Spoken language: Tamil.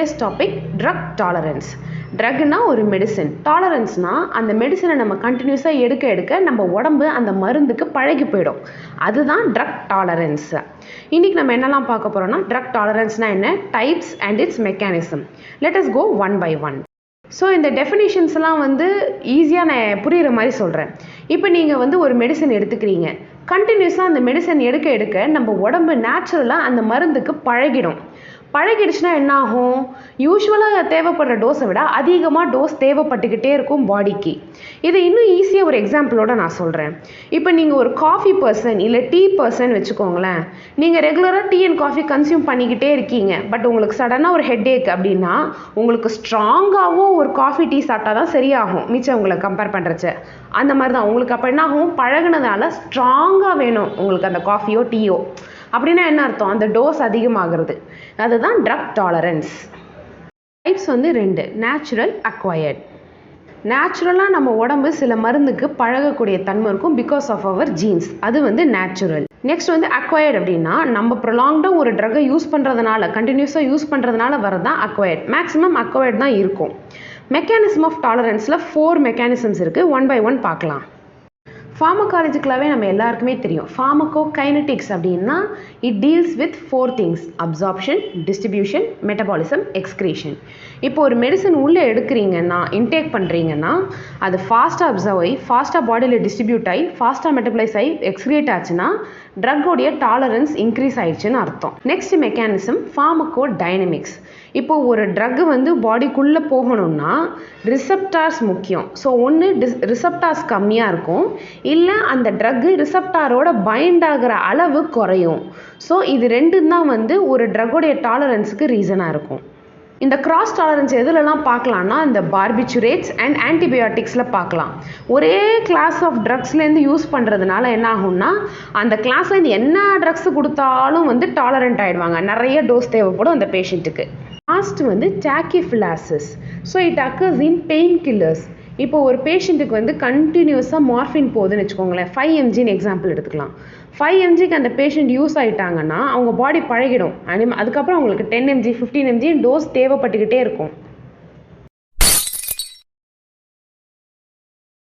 Today's topic drug tolerance. ட்ரக்னா ஒரு மெடிசன், டாலரன்ஸ்னா அந்த மெடிசனை நம்ம கண்டினியூஸாக எடுக்க நம்ம உடம்பு அந்த மருந்துக்கு பழகி போயிடும். அதுதான் ட்ரக் டாலரன்ஸ். இன்றைக்கி நம்ம என்னெல்லாம் பார்க்க போகிறோம்னா, ட்ரக் டாலரன்ஸ்னால் என்ன, types and its mechanism. Let us go one by one. So இந்த டெஃபினிஷன்ஸ்லாம் ஈஸியாக நான் புரிகிற மாதிரி சொல்கிறேன். இப்போ நீங்கள் ஒரு மெடிசன் எடுத்துக்கிறீங்க, கண்டினியூஸாக அந்த மெடிசன் எடுக்க நம்ம உடம்பு நேச்சுரலாக அந்த மருந்துக்கு பழகிடும். பழகிடுச்சுன்னா என்ன ஆகும், யூஸ்வலாக தேவைப்படுற டோஸை விட அதிகமாக டோஸ் தேவைப்பட்டுக்கிட்டே இருக்கும் பாடிக்கு. இது இன்னும் ஈஸியாக ஒரு எக்ஸாம்பிளோட நான் சொல்கிறேன். இப்போ நீங்கள் ஒரு காஃபி பர்சன் இல்லை டீ பர்சன் வச்சுக்கோங்களேன். நீங்கள் ரெகுலராக டீ அண்ட் காஃபி கன்சியூம் பண்ணிக்கிட்டே இருக்கீங்க. பட் உங்களுக்கு சடனாக ஒரு ஹெட்ஏக் அப்படின்னா உங்களுக்கு ஸ்ட்ராங்காகவும் ஒரு காஃபி டீ சாப்பிட்டா தான் சரியாகும், மிச்சம் உங்களை கம்பேர் பண்ணுறச்ச. அந்த மாதிரி தான் உங்களுக்கு அப்போ என்ன ஆகும், பழகுனதால ஸ்ட்ராங்காக வேணும் உங்களுக்கு அந்த காஃபியோ டீயோ. அப்படின்னா என்ன அர்த்தம், அந்த டோஸ் அதிகமாகிறது. அதுதான் drug tolerance. Types 2, natural, acquired. நேச்சுரலாக நம்ம உடம்பு சில மருந்துக்கு பழகக்கூடிய தன்மை இருக்கும் பிகாஸ் ஆஃப் அவர் ஜீன்ஸ். அது நேச்சுரல். நெக்ஸ்ட் அக்வயர்ட் அப்படின்னா நம்ம ப்ரொலாங்டாக ஒரு ட்ரக்கை யூஸ் பண்ணுறதுனால, கண்டினியூஸாக யூஸ் பண்ணுறதுனால வரதான் அக்வயர்ட். மேக்ஸிமம் அக்வயர்ட் தான் இருக்கும். மெக்கானிசம் ஆஃப் டாலரன்ஸில் 4 மெக்கானிசம்ஸ் இருக்குது. ஒன் பை ஒன் பார்க்கலாம். ஃபார்மகாலஜிக்கலாகவே நம்ம எல்லாருக்குமே தெரியும். ஃபார்மகோகைனடிக்ஸ் அப்படின்னா it deals with 4 things: absorption, distribution, metabolism, excretion. இப்போ ஒரு மெடிசன் உள்ளே எடுக்கிறீங்கன்னா, இன்டேக் பண்ணுறீங்கன்னா அது ஃபாஸ்ட்டாக அப்சர்வ் ஆகி ஃபாஸ்ட்டாக பாடியில் டிஸ்ட்ரிபியூட் ஆகி ஃபாஸ்ட்டாக மெட்டபலைஸ் ஆகி எக்ஸ்க்ரியேட் ஆச்சுன்னா ட்ரக்கோடைய டாலரன்ஸ் இன்க்ரீஸ் ஆயிடுச்சுன்னு அர்த்தம். Next mechanism pharmaco dynamics. இப்போ ஒரு ட்ரக்கு பாடிக்குள்ளே போகணும்னா ரிசப்டார்ஸ் முக்கியம். ஸோ ஒன்று ரிசப்டார்ஸ் கம்மியாக இருக்கும், இல்லை அந்த ட்ரக்கு ரிசப்டாரோட பைண்ட் ஆகிற அளவு குறையும். ஸோ இது ரெண்டும் தான் ஒரு ட்ரக்கோடைய டாலரன்ஸுக்கு ரீசனாக இருக்கும். இந்த கிராஸ் டாலரன்ஸ் எதுலலாம் பார்க்கலான்னா, இந்த பார்பிச்சுரேட்ஸ் அண்ட் ஆன்டிபயோட்டிக்ஸில் பார்க்கலாம். ஒரே கிளாஸ் ஆஃப் ட்ரக்ஸ்லேருந்து யூஸ் பண்ணுறதுனால என்ன ஆகும்னா, அந்த கிளாஸ்லேருந்து என்ன ட்ரக்ஸ் கொடுத்தாலும் டாலரண்ட் ஆகிடுவாங்க. நிறைய டோஸ் தேவைப்படும் அந்த பேஷண்ட்டுக்கு. Last tachyphylaxis. So it occurs in pain killers. இப்போ ஒரு பேஷண்ட்டுக்கு கண்டினியூஸாக மார்ஃபின் போகுதுன்னு வச்சுக்கோங்களேன். 5 mgன்னு எக்ஸாம்பிள் எடுத்துக்கலாம். 5 mgக்கு அந்த பேஷண்ட் யூஸ் ஆகிட்டாங்கன்னா அவங்க பாடி பழகிடும். அதுக்கப்புறம் அவங்களுக்கு 10 mg 15 mg டோஸ் தேவைப்பட்டுக்கிட்டே இருக்கும்.